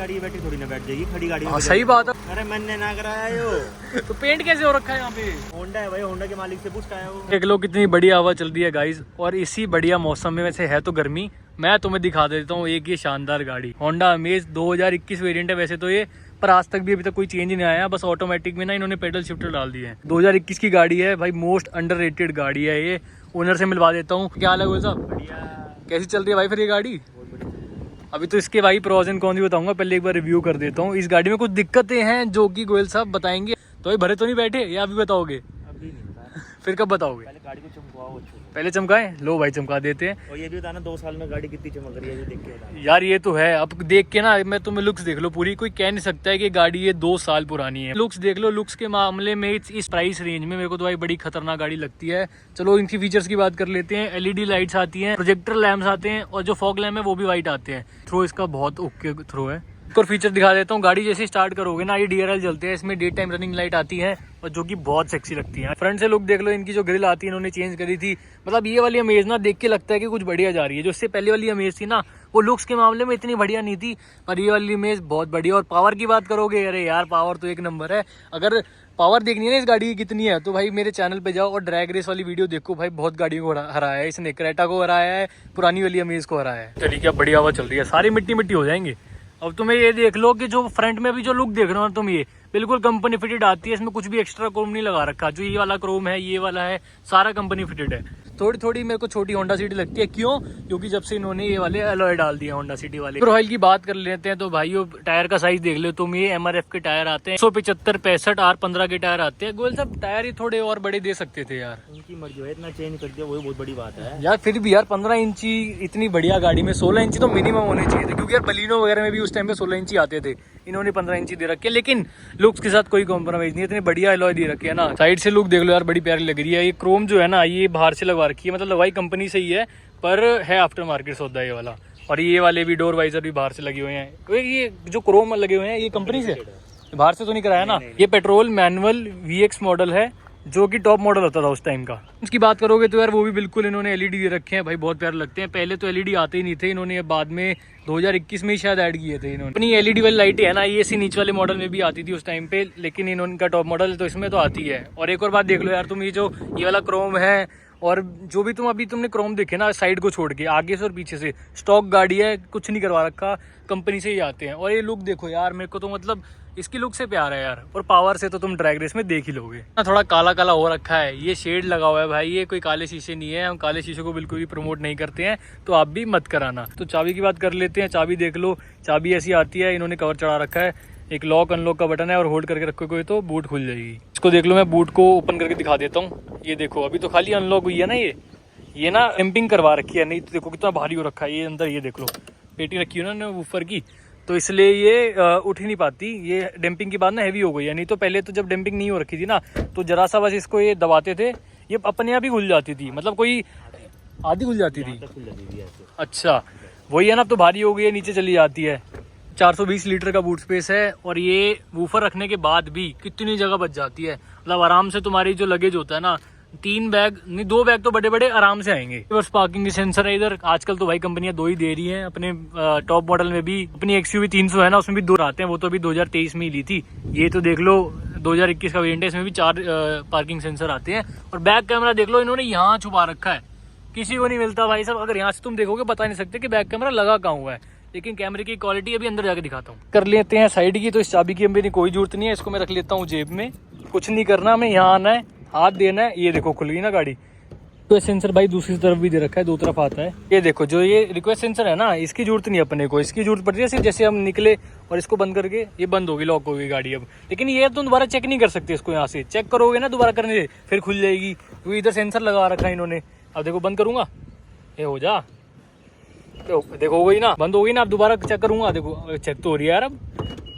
गाड़ी बैठी थोड़ी ना बैठ जाएगी, खड़ी गाड़ी में। हाँ सही बात है। अरे मैंने ना कराया यो। तो पेंट कैसे हो रखा है यहाँ पे? होंडा है भाई, होंडा के मालिक से पूछ के आया वो। देख लो कितनी बढ़िया हवा चल रही है गाइस, और इसी बढ़िया मौसम में वैसे है तो गर्मी। मैं तुम्हें दिखा देता हूँ एक ये शानदार गाड़ी, होंडा अमेज 2021 वेरिएंट है वैसे तो ये, पर आज तक भी अभी तक कोई चेंज नहीं आया। बस ऑटोमेटिक में ना इन्होंने पेडल शिफ्टर डाल दिए हैं। 2021 की गाड़ी है भाई, मोस्ट अंडररेटेड गाड़ी है ये। ओनर से मिलवा देता हूँ। क्या हाल है गोयल साहब? बढ़िया। कैसी चल रही है भाई फिर ये गाड़ी? अभी तो इसके भाई प्रोज एंड कॉन्स भी बताऊंगा, पहले एक बार रिव्यू कर देता हूँ। इस गाड़ी में कुछ दिक्कतें हैं जो कि गोयल साहब बताएंगे। तो भाई भरे तो नहीं बैठे या अभी बताओगे? अभी नहीं बता। फिर कब बताओगे? पहले गाड़ी को चमकाओ अच्छे से। पहले चमकाएं? लो भाई चमका देते हैं। और ये भी बताना 2 साल में गाड़ी कितनी चमक रही है, ये देख के बताना। यार ये तो है, अब देख के ना मैं तुम्हें लुक्स देख लो पूरी, कोई कह नहीं सकता है कि गाड़ी ये 2 साल पुरानी है। लुक्स देख लो, लुक्स के मामले में इस प्राइस रेंज में मेरे को तो भाई बड़ी खतरनाक गाड़ी लगती है। चलो इनकी फीचर्स की बात कर लेते हैं। एलईडी लाइट्स आती हैं, प्रोजेक्टर लैम्प्स आते हैं, और जो फॉग लैम्प है वो भी वाइट आते हैं। थ्रो इसका बहुत ओके थ्रो है। और फीचर दिखा देता हूँ। गाड़ी जैसे स्टार्ट करोगे ना, ये DRL जलते हैं, इसमें डे टाइम रनिंग लाइट आती है, और जो कि बहुत सेक्सी लगती है। फ्रंट से लुक देख लो, इनकी जो ग्रिल आती है इन्होंने चेंज करी थी। मतलब ये वाली अमेज ना देख के लगता है कि कुछ बढ़िया जा रही है। जो इससे पहले वाली अमेज थी ना, वो लुक्स के मामले में इतनी बढ़िया नहीं थी, पर ये वाली अमेज बहुत बढ़िया। और पावर की बात करोगे, अरे यार पावर तो एक नंबर है। अगर पावर देखनी है ना इस गाड़ी की कितनी है, तो भाई मेरे चैनल पे जाओ और ड्रैग रेस वाली वीडियो देखो। भाई बहुत गाड़ियों को हराया है इसने, क्रेटा को हराया है, पुरानी वाली अमेज को हराया है। चलिए क्या बढ़िया हवा चल रही है, सारी मिट्टी मिट्टी हो जाएंगे। अब तुम्हें ये देख लो कि जो फ्रंट में भी जो लुक देख रहे हो तुम, ये बिल्कुल कंपनी फिटेड आती है। इसमें कुछ भी एक्स्ट्रा क्रोम नहीं लगा रखा। जो ये वाला क्रोम है, ये वाला है, सारा कंपनी फिटेड है। थोड़ी थोड़ी मेरे को छोटी होंडा सिटी लगती है। क्यों? क्योंकि जब से इन्होंने ये वाले अलॉय डाल दिया होंडा सिटी वाले। रॉयल की बात कर लेते हैं तो भाई टायर का साइज देख लो तुम। ये MRF के टायर आते हैं 175 65 R15 के टायर आते हैं। गोयल साहब टायर ही थोड़े और बड़े दे सकते थे यार। उनकी मर्जी है, इतना चेंज कर दिया वही बहुत बड़ी बात है यार। फिर भी यार 15 इंची इतनी बढ़िया गाड़ी में 16 इंची तो मिनिमम होने चाहिए थे, क्योंकि यार बलिनो वगैरह में भी उस टाइम पे 16 इंची आते थे। इन्होंने 15 इंची दे रखे, लेकिन लुक्स के साथ कोई कॉम्प्रोमाइज नहीं है। इतनी बढ़िया अलॉय दे रखी है ना। साइड से लुक देख लो यार, बड़ी प्यारी लग रही है। ये क्रोम जो है ना, ये बाहर से लगवा रखी है, मतलब लगवाई कंपनी से ही है, पर है आफ्टर मार्केट सौदा ये वाला। और ये वाले भी डोर वाइजर भी बाहर से लगे हुए हैं। ये जो क्रोम लगे हुए हैं ये कंपनी से, बाहर से तो नहीं कराया ना। ये पेट्रोल मैनुअल VX मॉडल है, जो कि टॉप मॉडल होता था उस टाइम का। उसकी बात करोगे तो यार वो भी बिल्कुल इन्होंने LED दे रखे हैं भाई, बहुत प्यारे लगते हैं। पहले तो LED आते ही नहीं थे, इन्होंने बाद में 2021 में ही शायद ऐड किए थे इन्होंने। अपनी LED वाली लाइट है ना, ये सी नीचे वाले मॉडल में भी आती थी उस टाइम पे, लेकिन इनका टॉप मॉडल तो इसमें तो आती है। और एक और बात देख लो यार तुम, ये वाला क्रोम है, और जो भी तुमने क्रोम देखे ना साइड को छोड़ के, आगे से और पीछे से, स्टॉक गाड़ी है, कुछ नहीं करवा रखा, कंपनी से ही आते हैं। और ये लुक देखो यार, मेरे को तो मतलब इसकी लुक से प्यार है यार। और पावर से तो तुम ड्रैग रेस में देख ही लोगे ना। थोड़ा काला काला हो रखा है, ये शेड लगा हुआ है भाई, ये कोई काले शीशे नहीं है। हम काले शीशे को बिल्कुल भी प्रमोट नहीं करते हैं, तो आप भी मत कराना। तो चाबी की बात कर लेते हैं। चाबी देख लो, चाबी ऐसी आती है, इन्होंने कवर चढ़ा रखा है। एक लॉक अनलॉक का बटन है, और होल्ड करके रखोगे तो बूट खुल जाएगी। इसको देख लो, मैं बूट को ओपन करके दिखा देता हूँ। ये देखो, अभी तो खाली अनलॉक हुई है ना। ये ना डैम्पिंग करवा रखी है, नहीं तो देखो कितना भारी हो रखा है ये अंदर। ये देख लो, पेटी रखी है ना ऊपर की, तो इसलिए ये उठ ही नहीं पाती। ये डैम्पिंग के बाद ना हैवी हो गई है। नहीं तो पहले तो जब डैम्पिंग नहीं हो रखी थी ना, तो जरा सा बस इसको ये दबाते थे, ये अपने आप ही खुल जाती थी। मतलब कोई आधी खुल जाती थी। अच्छा वही है ना, अब तो भारी हो गई है, नीचे चली जाती है। 420 लीटर का बूट स्पेस है, और ये वूफर रखने के बाद भी कितनी जगह बच जाती है। मतलब आराम से तुम्हारी जो लगेज होता है ना, 3 बैग नहीं 2 बैग तो बड़े बड़े आराम से आएंगे। बस पार्किंग के सेंसर है इधर। आजकल तो भाई कंपनियां 2 ही दे रही हैं। अपने टॉप मॉडल में भी अपनी XUV 300 है ना, उसमें भी 2 आते हैं। वो तो अभी 2023 में ही ली थी। ये तो देख लो 2021 का वेरिएंट है, इसमें भी 4 पार्किंग सेंसर आते हैं। और बैक कैमरा देख लो, इन्होंने यहाँ छुपा रखा है, किसी को नहीं मिलता भाई साहब। अगर यहाँ से तुम देखोगे बता नहीं सकते कि बैक कैमरा लगा कहाँ हुआ है। लेकिन कैमरे की क्वालिटी अभी अंदर जाके दिखाता हूँ। कर लेते हैं साइड की। तो इस चाबी की अभी कोई जरूरत नहीं है, इसको मैं रख लेता हूँ जेब में। कुछ नहीं करना, हमें यहाँ आना है, हाथ देना है। ये देखो खुल गई ना गाड़ी। तो सेंसर भाई दूसरी तरफ भी दे रखा है, 2 तरफ आता है। ये देखो, जो ये रिक्वेस्ट सेंसर है ना, इसकी जरूरत नहीं अपने को। इसकी जरूरत पड़ती है सिर्फ जैसे हम निकले और इसको बंद करके, ये बंद होगी, लॉक होगी गाड़ी अब। लेकिन ये तुम दोबारा चेक नहीं कर सकते इसको। यहाँ से चेक करोगे ना दोबारा करने से, फिर खुल जाएगी, क्योंकि इधर सेंसर लगा रखा है इन्होंने। अब देखो बंद करूंगा, ये हो जा, देखो हो गई ना, बंद हो गई ना। अब दोबारा चेक करूंगा, देखो चेक तो हो रही है यार अब।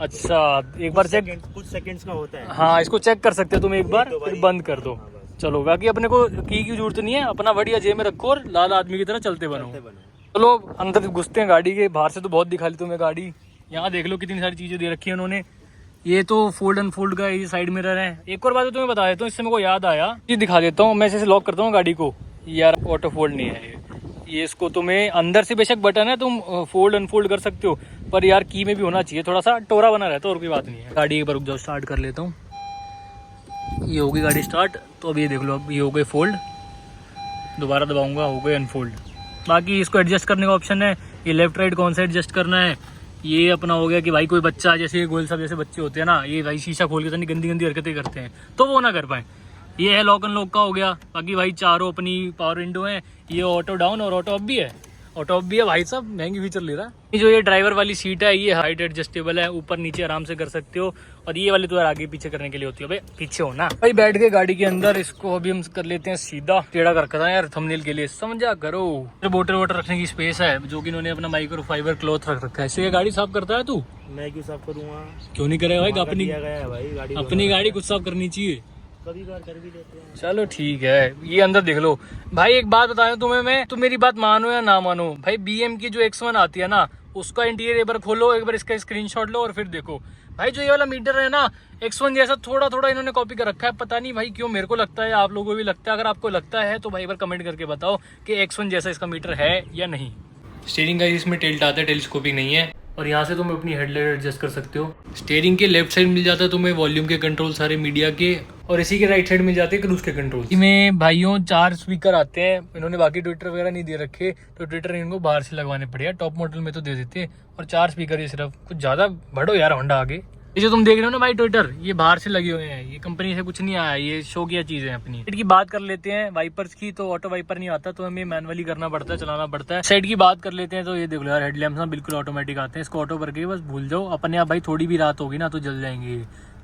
अच्छा एक बार चेक, कुछ सेकंड्स का होता है। हाँ इसको चेक कर सकते हो तुम एक बार, फिर बंद कर दो। चलो बाकी अपने को की जरूरत नहीं है, अपना बढ़िया जेब में रखो और लाल आदमी की तरह चलते बनो। चलो अंदर घुसते हैं गाड़ी के। बाहर से तो बहुत दिखा ली तुम्हें गाड़ी। यहाँ देख लो कितनी सारी चीजें दे रखी है उन्होंने। ये तो फोल्ड अनफोल्ड का ये साइड मिरर है। एक और बात तुम्हें बता देता हूँ, इससे मेरे को याद आया, ये दिखा देता हूँ। मैं इसे लॉक करता हूँ गाड़ी को, यार ऑटो फोल्ड नहीं है ये इसको तुम्हें अंदर से बेशक बटन है, तुम फोल्ड अनफोल्ड कर सकते हो, पर यार की में भी होना चाहिए, थोड़ा सा टोरा बना रहता है और कोई बात नहीं है। गाड़ी एक बार रुक जाओ, स्टार्ट कर लेता हूँ। ये हो गई गाड़ी स्टार्ट। तो अब ये देख लो, अब ये हो गए फोल्ड, दोबारा दबाऊंगा हो गए अनफोल्ड। बाकी इसको एडजस्ट करने का ऑप्शन है, ये लेफ्ट राइट कौन सा एडजस्ट करना है। ये अपना हो गया कि भाई कोई बच्चा, जैसे गोल साहब जैसे बच्चे होते हैं ना, ये भाई शीशा खोल के तो नहीं गंदी गंदी हरकतें करते हैं, तो वो ना कर पाए। ये है लॉक अनलॉक का हो गया। बाकी भाई चारों अपनी पावर विंडो है। ये ऑटो डाउन और ऑटो अप भी है, ऑटो अप भी है। भाई साहब महंगी फीचर ले रहा है। ये जो ये ड्राइवर वाली सीट है, ये हाइट एडजस्टेबल है, ऊपर नीचे आराम से कर सकते हो। और ये वाली तो यार आगे पीछे करने के लिए होती है, भाई पीछे हो ना। भाई बैठ के गाड़ी के अंदर इसको अभी हम कर लेते हैं सीधा, टेढ़ा कर रखा था यार थंबनेल के लिए, समझा करो। बोतल वोटर रखने की स्पेस है, जो कि इन्होंने अपना माइक्रो फाइबर क्लॉथ रख रखा है। इससे ये गाड़ी साफ करता है तू? मैं क्यों साफ करूँगा? क्यों नहीं करेगा भाई? अपनी दिया गया है भाई, गाड़ी अपनी गाड़ी खुद साफ करनी चाहिए। कभी बार कर भी लेते हैं। चलो ठीक है। ये अंदर देख लो भाई, एक बात बताऊं तुम्हें मैं, तुम मेरी बात मानो या ना मानो भाई, BM की जो X1 आती है ना, उसका इंटीरियर एक बार खोलो, एक बार इसका स्क्रीनशॉट लो और फिर देखो भाई। जो ये वाला मीटर है ना, X1 जैसा थोड़ा थोड़ा इन्होंने कॉपी कर रखा है। पता नहीं भाई क्यों, मेरे को लगता है आप लोगों को भी लगता है। अगर आपको लगता है तो भाई एक बार कमेंट करके बताओ कि X1 जैसा इसका मीटर है या नहीं। स्टीयरिंग का इसमें टिल्ट आता है, टेलीस्कोपिक नहीं है। और यहाँ से तुम अपनी हेडलाइट एडजस्ट कर सकते हो। स्टीयरिंग के लेफ्ट साइड मिल जाता है तुम्हें वॉल्यूम के कंट्रोल सारे मीडिया के, और इसी के राइट साइड मिल जाते हैं क्रूज के कंट्रोल। इसमें भाइयों 4 स्पीकर आते हैं। इन्होंने बाकी ट्विटर वगैरह नहीं दे रखे, तो ट्विटर इनको बाहर से लगवाने पड़ेगा। टॉप मॉडल में तो दे देते, और 4 स्पीकर ये सिर्फ, कुछ ज्यादा बढ़ो यार होंडा आगे। ये जो तुम देख रहे हो ना भाई ट्विटर, ये बाहर से लगे हुए हैं, ये कंपनी से कुछ नहीं आया, ये शो किया चीजें अपनी। साइड की बात कर लेते हैं वाइपर्स की, तो ऑटो वाइपर नहीं आता, तो हमें मैनुअली करना पड़ता है, चलाना पड़ता है। साइड की बात कर लेते हैं, तो ये देख लो यार, हेडलैम्प्स ना बिल्कुल ऑटोमेटिक आते हैं। इसको ऑटो करके बस भूल जाओ, अपने आप भाई थोड़ी भी रात होगी ना तो जल जाएंगे।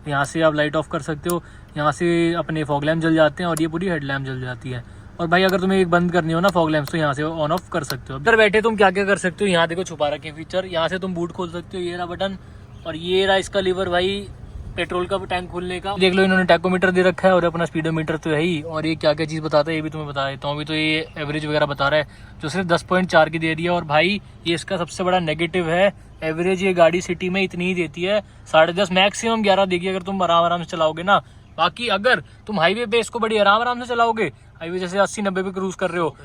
यहाँ से आप लाइट ऑफ कर सकते हो, यहाँ से अपने फॉग लैम्प जल जाते हैं, और ये पूरी हेडलैम्प जल जाती है। और भाई अगर तुम्हें एक बंद करनी हो ना फॉग लैम्प्स, तो यहाँ से ऑन ऑफ कर सकते हो। अंदर बैठे तुम क्या क्या कर सकते हो, यहाँ देखो छुपा रखे फीचर। यहाँ से तुम बूट खोल सकते हो, ये रहा बटन, और ये रहा इसका लीवर भाई पेट्रोल का टैंक खोलने का। देख लो इन्होंने टैकोमीटर दे रखा है, और अपना स्पीडोमीटर तो है ही। और ये क्या क्या चीज़ बताता है ये भी तुम्हें बता देता हूँ। अभी तो ये एवरेज वगैरह बता रहा है, जो सिर्फ 10.4 की दे रही है। और भाई ये इसका सबसे बड़ा नेगेटिव है, एवरेज ये गाड़ी सिटी में इतनी ही देती है, 10.5 मैक्सिमम 11 देगी अगर तुम आराम से चलाओगे ना। बाकी अगर तुम हाईवे पे इसको बड़ी आराम से चलाओगे, हाईवे जैसे 80-90 पे क्रूज कर रहे हो,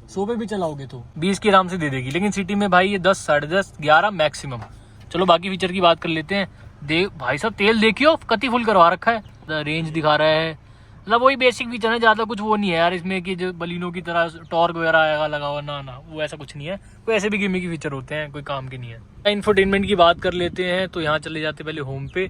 100 पे भी चलाओगे तो 20 की आराम से दे देगी। लेकिन सिटी में भाई ये 10, 10.5, 11 मैक्सिमम। चलो बाकी फीचर की बात कर लेते हैं। देख भाई साहब तेल देखियो, कति फुल करवा रखा है, रेंज दिखा रहा है, मतलब वही बेसिक फीचर है, ज़्यादा कुछ वो नहीं है यार इसमें कि जो बलिनो की तरह टॉर्क वगैरह आएगा लगा हुआ, ना वो ऐसा कुछ नहीं है। कोई ऐसे भी गिमी की फीचर होते हैं, कोई काम के नहीं है। इंफोटेनमेंट की बात कर लेते हैं, तो यहाँ चले जाते पहले होम पे।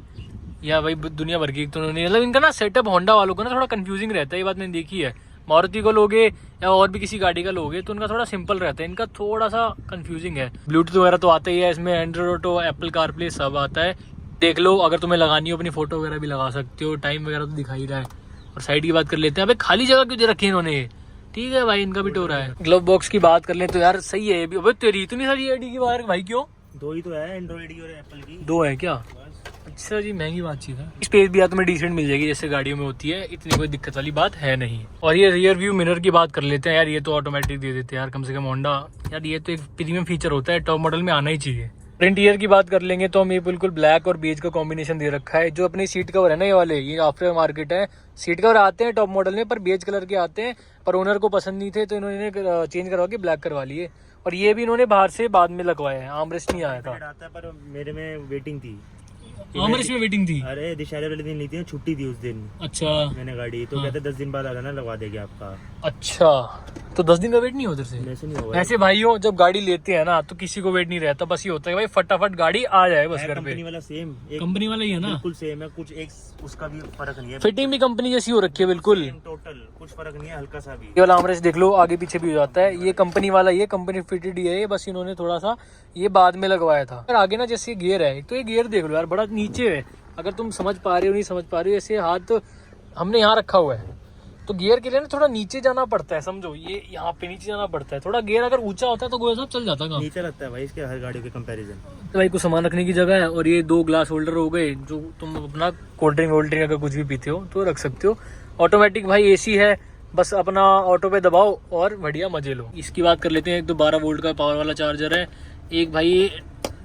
या भाई दुनिया भर की, तो उन्होंने मतलब इनका ना सेटअप होंडा वालों का ना थोड़ा कंफ्यूजिंग रहता है, ये बात मैंने देखी है। मारुति को लोगे या और भी किसी गाड़ी का लोगे तो उनका थोड़ा सिंपल रहता है, इनका थोड़ा सा कंफ्यूजिंग है। ब्लूटूथ वगैरह तो आता ही है इसमें, एंड्रॉइड ऑटो, एप्पल कारप्ले सब आता है। देख लो अगर तुम्हें लगानी हो अपनी फोटो वगैरह भी लगा सकते हो, टाइम वगैरह तो दिखा ही रहा है। और साइड की बात कर लेते हैं, अबे खाली जगह क्यों दे रखी है इन्होंने, ठीक है भाई इनका भी टोरा है। ग्लव बॉक्स की बात कर ले तो यार सही है ये भी। अबे तेरी इतनी सारी आईडी की वायर भाई क्यों? 2 ही तो है, एंड्रॉइड की और एप्पल की। 2 है क्या? अच्छा जी, महंगी बातचीत है। स्पेस भी यार तुम्हें डिसेंट मिल जाएगी जैसे गाड़ियों में होती है, इतनी कोई दिक्कत वाली बात है नहीं। और ये रियर व्यू मिरर की बात कर लेते हैं यार, ये तो ऑटोमेटिक दे देते हैं यार, कम से कम होंडा यार, ये तो एक प्रीमियम फीचर होता है, टॉप मॉडल में आना ही चाहिए। फ्रंट ईयर की बात कर लेंगे तो हम ये बिल्कुल ब्लैक और बेज का कॉम्बिनेशन दे रखा है। जो अपनी सीट कवर है ना ये वाले, ये आफ्टर मार्केट है, सीट कवर आते हैं टॉप मॉडल में पर बेज कलर के आते हैं, पर ओनर को पसंद नहीं थे तो इन्होंने चेंज करवा के ब्लैक करवा लिए। और ये भी इन्होंने बाहर से बाद में लगवाए हैं, आर्मरेस्ट नहीं आया था। आता पर मेरे में वेटिंग थी, आर्मरेस्ट में वेटिंग थी। अरे दशहरे वाले दिन ली थी, छुट्टी थी उस दिन। अच्छा मैंने गाड़ी तो कहते 10 दिन बाद आ जाना, लगवा देंगे आपका। अच्छा, तो 10 दिन का वेट नहीं होता से? वैसे नहीं होगा। ऐसे भाइयों जब गाड़ी लेते हैं ना तो किसी को वेट नहीं रहता, बस ये होता है भाई फटाफट गाड़ी आ जाए बस घर पे। कंपनी वाला सेम, कंपनी वाला ही है ना, बिल्कुल सेम है, कुछ एक उसका भी फर्क नहीं है। फिटिंग भी कंपनी जैसी हो रखी है बिल्कुल, टोटल कुछ फर्क नहीं है, हल्का सा भी। ये वाला आर्मरेस्ट देख लो आगे पीछे भी हो जाता है, ये कंपनी वाला, ये कंपनी फिटेड ही है ये, बस इन्होंने थोड़ा सा ये बाद में लगवाया था। फिर आगे ना जैसे गियर है, तो ये गियर देख लो यार बड़ा नीचे है, अगर तुम समझ पा रहे हो नहीं समझ पा रहे हो, ऐसे हाथ तो हमने यहाँ रखा हुआ है, तो गियर के लिए ना थोड़ा नीचे जाना पड़ता है, समझो ये यहाँ पे नीचे जाना पड़ता है थोड़ा। गियर अगर ऊंचा होता है तो गोया साहब चल जाता है, नीचे लगता है भाई इसके हर गाड़ी के कंपैरिजन। तो भाई कुछ सामान रखने की जगह है, और ये 2 ग्लास होल्डर हो गए, जो तुम अपना कोल्ड ड्रिंक वोल्ड ड्रिंक अगर कुछ भी पीते हो तो रख सकते हो। ऑटोमेटिक भाई एसी है, बस अपना ऑटो पे दबाओ और बढ़िया मजे लो। इसकी बात कर लेते हैं, एक तो 12 वोल्ट का पावर वाला चार्जर है, एक भाई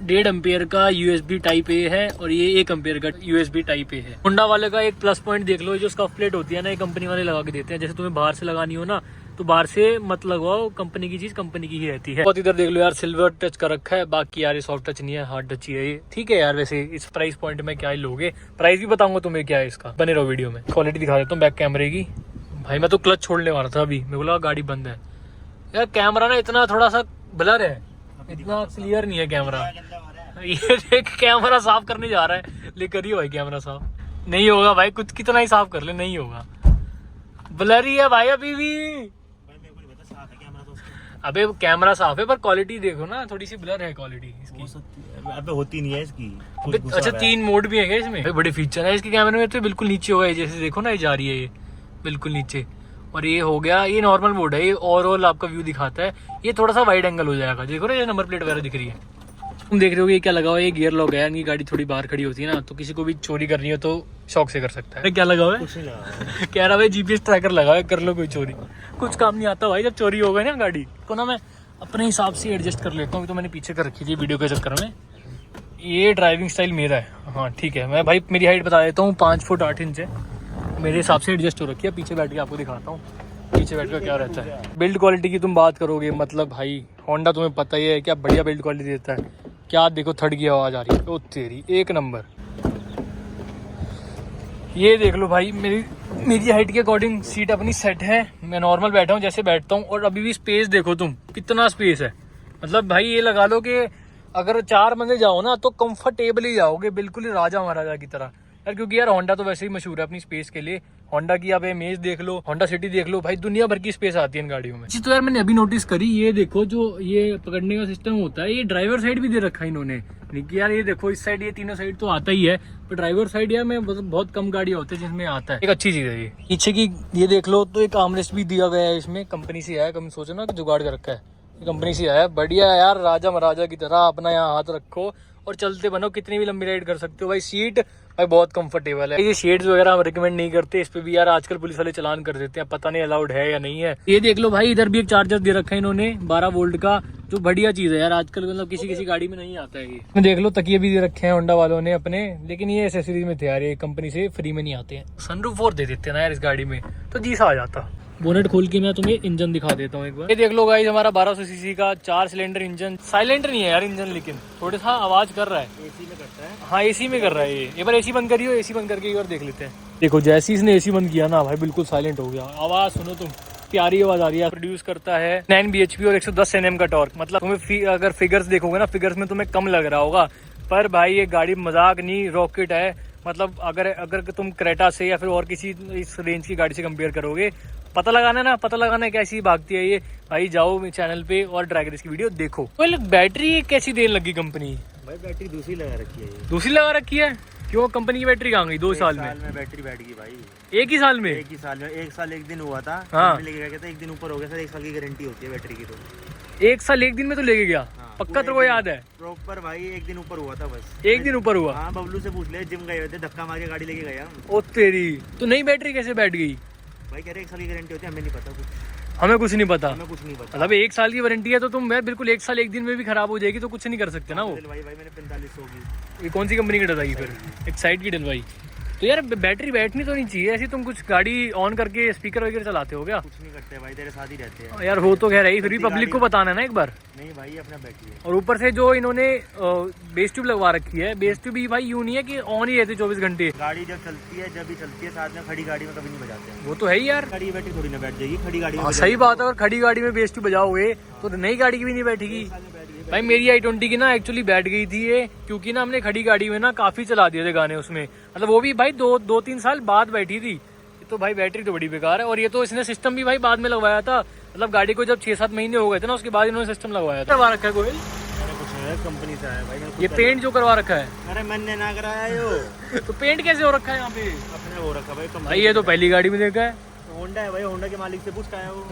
1.5 एम्पियर का USB टाइप ए है, और ये 1 एम्पियर का USB टाइप ए है। होंडा वाले का एक प्लस पॉइंट देख लो, जो स्कफ प्लेट होती है ना, ये कंपनी वाले लगा के देते हैं, जैसे तुम्हें बाहर से लगानी हो ना तो बाहर से मत लगवाओ, कंपनी की चीज कंपनी की ही रहती है। बहुत इधर देख लो यार, सिल्वर टच का रखा है, बाकी यार ये सॉफ्ट टच नहीं है, हार्ड टच ही है ये। ठीक है यार, वैसे इस प्राइस पॉइंट में क्या ही लोगे, प्राइस भी बताऊंगा तुम्हें क्या है इसका, बने रहो वीडियो में। क्वालिटी दिखा देता हूँ बैक कैमरे की। भाई मैं तो क्लच छोड़ने वाला था अभी, मेरे को लगा गाड़ी बंद है यार। कैमरा ना इतना थोड़ा सा ब्लर है, इतना क्लियर नहीं है कैमरा। ये देख कैमरा साफ करने जा रहा है, लेकर ही भाई कैमरा साफ नहीं होगा भाई, कुछ कितना ही साफ कर ले नहीं होगा, ब्लर ही है भाई अभी भी। अबे कैमरा साफ है पर क्वालिटी देखो ना, थोड़ी सी ब्लर है क्वालिटी इसकी। अबे होती नहीं है इसकी। अच्छा 3 मोड भी है इसमें, भाई बड़े फीचर है इसके कैमरे में। तो बिल्कुल नीचे होगा, जैसे देखो ना ये जा रही है ये बिल्कुल नीचे, और ये हो गया, ये नॉर्मल मोड है, ये ओवरऑल आपका व्यू दिखाता है। ये थोड़ा सा वाइड एंगल हो जाएगा, देखो ना ये नंबर प्लेट वगैरह दिख रही है। तुम देख रहे हो ये क्या लगा हुआ है, ये गियर लॉक है, यानी गाड़ी थोड़ी बाहर खड़ी होती है ना, तो किसी को भी चोरी करनी हो तो शौक से कर सकता है। क्या लगा हुआ है, कुछ नहीं लगा। कह रहा भाई जीपीएस ट्रैकर लगा है, कर लो कोई चोरी। कुछ काम नहीं आता भाई, जब चोरी हो गई ना गाड़ी को ना, मैं अपने हिसाब से एडजस्ट कर लेता हूँ। तो मैंने पीछे कर रखी थी वीडियो के चक्कर में। ये ड्राइविंग स्टाइल मेरा है, हाँ ठीक है। मैं भाई मेरी हाइट बता देता हूँ, 5 फुट 8 इंच है, मेरे हिसाब से एडजस्ट हो रखी है। पीछे बैठ के आपको दिखाता हूँ पीछे बैठ कर क्या रहता है। बिल्ड क्वालिटी की तुम बात करोगे, मतलब भाई होंडा तुम्हें पता ही है क्या बढ़िया बिल्ड क्वालिटी देता है। क्या देखो थर्ड की आवाज़ आ रही है, ओ तेरी एक नंबर। ये देख लो भाई, मेरी हाइट के अकॉर्डिंग सीट अपनी सेट है। मैं नॉर्मल बैठा हूँ जैसे बैठता हूँ, और अभी भी स्पेस देखो तुम, कितना स्पेस है। मतलब भाई ये लगा लो कि अगर 4 बंदे जाओ ना तो कंफर्टेबली जाओगे, बिल्कुल ही राजा महाराजा की तरह यार। क्योंकि यार होंडा तो वैसे ही मशहूर है अपनी स्पेस के लिए। होंडा की आप इमेज देख लो, होंडा सिटी देख लो, भाई दुनिया भर की स्पेस आती है इन गाड़ियों में। जी तो यार मैंने अभी नोटिस करी, ये देखो जो ये पकड़ने का सिस्टम होता है, ये ड्राइवर साइड भी दे रखा है इन्होंने। यार ये देखो इस साइड, ये तीनों साइड तो आता ही है, पर ड्राइवर साइड यार में बहुत कम गाड़ियां होती है जिसमें आता है। एक अच्छी चीज है ये। पीछे की ये देख लो तो एक आर्मरेस्ट भी दिया गया है इसमें, कंपनी से आया। कम सोचो ना कि जुगाड़ कर रखा है, कंपनी से आया। बढ़िया यार, राजा महाराजा की तरह अपना यहाँ हाथ रखो और चलते बनो, कितनी भी लंबी राइड कर सकते हो भाई। सीट भाई बहुत कंफर्टेबल है। ये शेड्स वगैरह हम रिकमेंड नहीं करते, इस पे भी यार आजकल पुलिस वाले चालान कर देते हैं, पता नहीं अलाउड है या नहीं है। ये देख लो भाई, इधर भी एक चार्जर दे रखा है इन्होंने 12 वोल्ट का, जो बढ़िया चीज है यार। आजकल मतलब किसी गाड़ी में नहीं आता है ये। देख लो तकिए भी दे रखे हैं होंडा वालों ने अपने, लेकिन ये एसेसरीज में थे यार, ये कंपनी से फ्री में नहीं आते हैं। सनरूफ और दे देते हैं ना यार इस गाड़ी में, तो जी सा आ जाता। बोनेट खोल के मैं तुम्हें इंजन दिखा देता हूँ एक बार। ये देख लो गाइस, हमारा 1200 सीसी का 4 सिलेंडर इंजन। साइलेंट नहीं है यार इंजन, लेकिन थोड़ा सा आवाज कर रहा है। एसी में करता है। हाँ एसी में कर रहा है ये। एक बार एसी बंद करियो, एसी बंद करके एक बार देख लेते हैं। देखो जैसे इसने एसी बंद किया ना भाई, बिल्कुल साइलेंट हो गया। आवाज सुनो तुम, प्यारी आवाज आ रही है। प्रोड्यूस करता है 9 bhp और 110 Nm का टॉर्क। मतलब तुम्हें अगर फिगर्स देखोगे ना, फिगर्स में तुम्हें कम लग रहा होगा, पर भाई ये गाड़ी मजाक नहीं, रॉकेट है। मतलब अगर तुम क्रेटा से या फिर और किसी इस रेंज की गाड़ी से कंपेयर करोगे, पता लगाना है कैसी भागती है ये। भाई जाओ चैनल पे और ड्रैग रेस की वीडियो देखो। तो बैटरी कैसी देने लगी कंपनी? भाई बैटरी दूसरी लगा रखी है ये। दूसरी लगा रखी है? क्यों, कंपनी की बैटरी कहाँ गई 2 साल में? बैटरी बैठ गई भाई। एक ही साल में? एक ही साल में, 1 साल 1 दिन हुआ था। हाँ। लेके गया था, 1 दिन ऊपर हो गया सर। 1 साल की गारंटी होती है बैटरी की। तो 1 साल 1 दिन में तो लेके गया? हाँ, पक्का तेरे को याद है? प्रॉपर भाई 1 दिन ऊपर हुआ था बस। 1 दिन ऊपर हुआ? हाँ बबलू से पूछ ले, जिम गए थे, धक्का मार के गाड़ी लेके गया। ओ तेरी, तो नई बैटरी कैसे बैठ गई? भाई कह रहे 1 साल की गारंटी होती है, हमें नहीं पता कुछ। हमें कुछ नहीं पता। हमें कुछ नहीं पता। मतलब 1 साल की वारंटी है तो तुम बिल्कुल 1 साल 1 दिन में भी खराब हो जाएगी तो कुछ नहीं कर सकते ना वो। भाई मैंने 4500 की। ये कौन सी कंपनी की डलवाई फिर? एक्साइड की डलवाई। तो यार बैटरी बैठनी तो नहीं चाहिए ऐसी। तुम कुछ गाड़ी ऑन करके स्पीकर वगैरह चलाते हो क्या? कुछ नहीं करते भाई, तेरे साथ ही रहते हैं यार हो तो कह रही, फिर भी पब्लिक को बताना है ना एक बार। नहीं भाई अपना बैटरी है। और ऊपर से जो इन्होंने बेस ट्यूब लगवा रखी है, बेस ट्यूब भी भाई यूं नहीं है कि ऑन ही रहती 24 घंटे। गाड़ी जब चलती है, जब भी चलती है साथ में, खड़ी गाड़ी में कभी नहीं बजाते हैं। वो तो है ही यार, गाड़ी की बैटरी थोड़ी ना बैठ जाएगी खड़ी गाड़ी में। हाँ सही बात है। और खड़ी गाड़ी में बेस ट्यूब बजाओगे तो नई गाड़ी की भी नहीं बैठेगी। भाई मेरी i20 की ना एक्चुअली बैठ गई थी ये, क्योंकि ना हमने खड़ी गाड़ी में ना काफी चला दिए थे गाने उसमें। मतलब वो भी भाई 2-3 साल बाद बैठी थी। तो भाई बैटरी तो बड़ी बेकार है। और ये तो इसने सिस्टम भी भाई बाद में लगवाया था। मतलब गाड़ी को जब 6-7 महीने हो गए थे ना, उसके बाद इन्होंने सिस्टम लगवाया था। करवा रखा है गोयल? कुछ नहीं, कंपनी से आया भाई। ये पेंट जो करवा रखा है? अरे मैंने ना कराया यो। तो पेंट कैसे हो रखा है यहाँ पे? अपने वो रखा भाई। भाई ये तो पहली गाड़ी में देखा है। होंडा है भाई, होंडा के मालिक से पूछ के आया वो।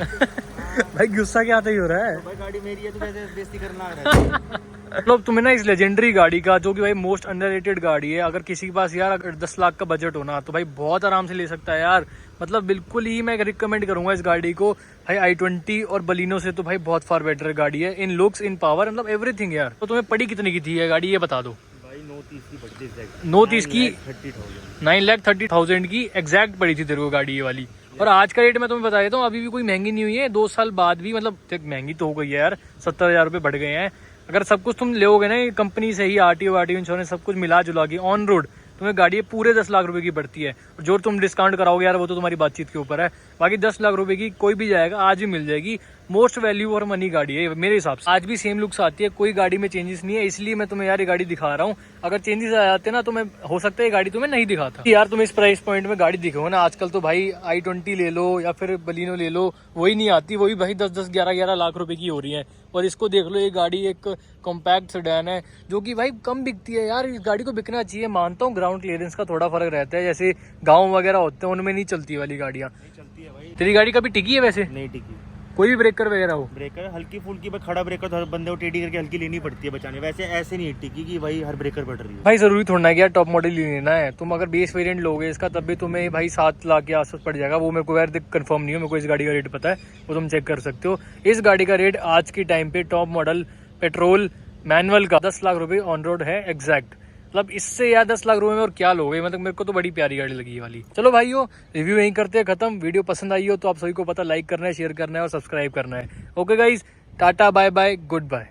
भाई गुस्सा क्या आता ही हो रहा है। तो भाई गाड़ी मेरी है तो कैसे बेइज्जती करना आ रहा है? मतलब तुम्हें ना इस लेजेंडरी गाड़ी का, जो कि भाई मोस्ट अंडररेटेड गाड़ी है, अगर किसी के पास यार अगर 10 लाख का बजट हो ना, तो भाई बहुत आराम से ले सकता है यार। मतलब बिल्कुल ही मैं रिकमेंड करूंगा इस गाड़ी को। भाई i20 और बलिनो से तो भाई बहुत फार बेटर गाड़ी है, इन लुक्स, इन पावर, मतलब एवरीथिंग यार। तो तुम्हें पड़ी कितने की थी ये गाड़ी, ये बता दो। भाई 930 की पड़ती है। 930 की? 9,30,000 9,30,000 की एग्जैक्ट पड़ी थी तेरे को गाड़ी ये वाली। और आज का रेट मैं तुम्हें बता देता हूँ, अभी भी कोई महंगी नहीं हुई है, 2 साल बाद भी मतलब महंगी तो हो गई है यार, 70,000 रुपये बढ़ गए हैं। अगर सब कुछ तुम लोगे ना कंपनी से ही, RTO इंश्योरेंस सब कुछ मिला जुला के ऑन रोड तुम्हें गाड़ी पूरे 10 लाख रुपए की पड़ती है। जो तुम डिस्काउंट कराओगे यार वो तो तुम्हारी बातचीत के ऊपर है, बाकी 10 लाख रुपए की कोई भी जाएगा, आज भी मिल जाएगी। मोस्ट वैल्यू और मनी गाड़ी है मेरे हिसाब से। आज भी सेम लुक्स आती है, कोई गाड़ी में चेंजेस नहीं है, इसलिए मैं तुम्हें यार ये गाड़ी दिखा रहा हूँ। अगर चेंजेस आ जाते ना तो मैं हो सकता है ये गाड़ी तुम्हें नहीं दिखाता यार। तुम्हें इस प्राइस पॉइंट में गाड़ी दिखाओ ना, आजकल तो भाई i20 ले लो या फिर बलिनो ले लो, वही नहीं आती, वही भाई 10-10, 11-11 लाख रुपए की हो रही है। और इसको देख लो, ये गाड़ी एक कॉम्पैक्ट सेडान है जो कि भाई कम बिकती है यार। इस गाड़ी को बिकना चाहिए, मानता हूँ ग्राउंड क्लियरेंस का थोड़ा फर्क रहता है, जैसे गाँव वगैरह होते हैं उनमें नहीं चलती वाली गाड़ियाँ। चलती है भाई। तेरी गाड़ी कभी टिकी है वैसे? नहीं टिकी। कोई भी ब्रेकर वगैरह हो? ब्रेकर हल्की फुल्की, बस खड़ा ब्रेकर तो हर बंदे को टेढ़ी करके हल्की लेनी पड़ती है बचाने, वैसे ऐसे नहीं टिकी कि भाई हर ब्रेकर पड़ रही है। भाई जरूरी थोड़ा है कि यार टॉप मॉडल ही लेना है। तुम अगर बेस वेरिएंट लोगे इसका तब भी तुम्हें भाई 7 लाख के आसपास पड़ जाएगा। वो मेरे को यार कंफर्म नहीं है, मेरे को इस गाड़ी का रेट पता है, वो तुम चेक कर सकते हो। इस गाड़ी का रेट आज के टाइम पे टॉप मॉडल पेट्रोल मैनुअल का 10 लाख रुपए ऑन रोड है एग्जैक्ट। मतलब इससे यार 10 लाख रुपए में और क्या लोगे, मतलब मेरे को तो बड़ी प्यारी गाड़ी लगी ये वाली। चलो भाइयों, रिव्यू यहीं करते हैं खत्म। वीडियो पसंद आई हो तो आप सभी को पता, लाइक करना है, शेयर करना है और सब्सक्राइब करना है। Okay guys, tata bye bye, good bye.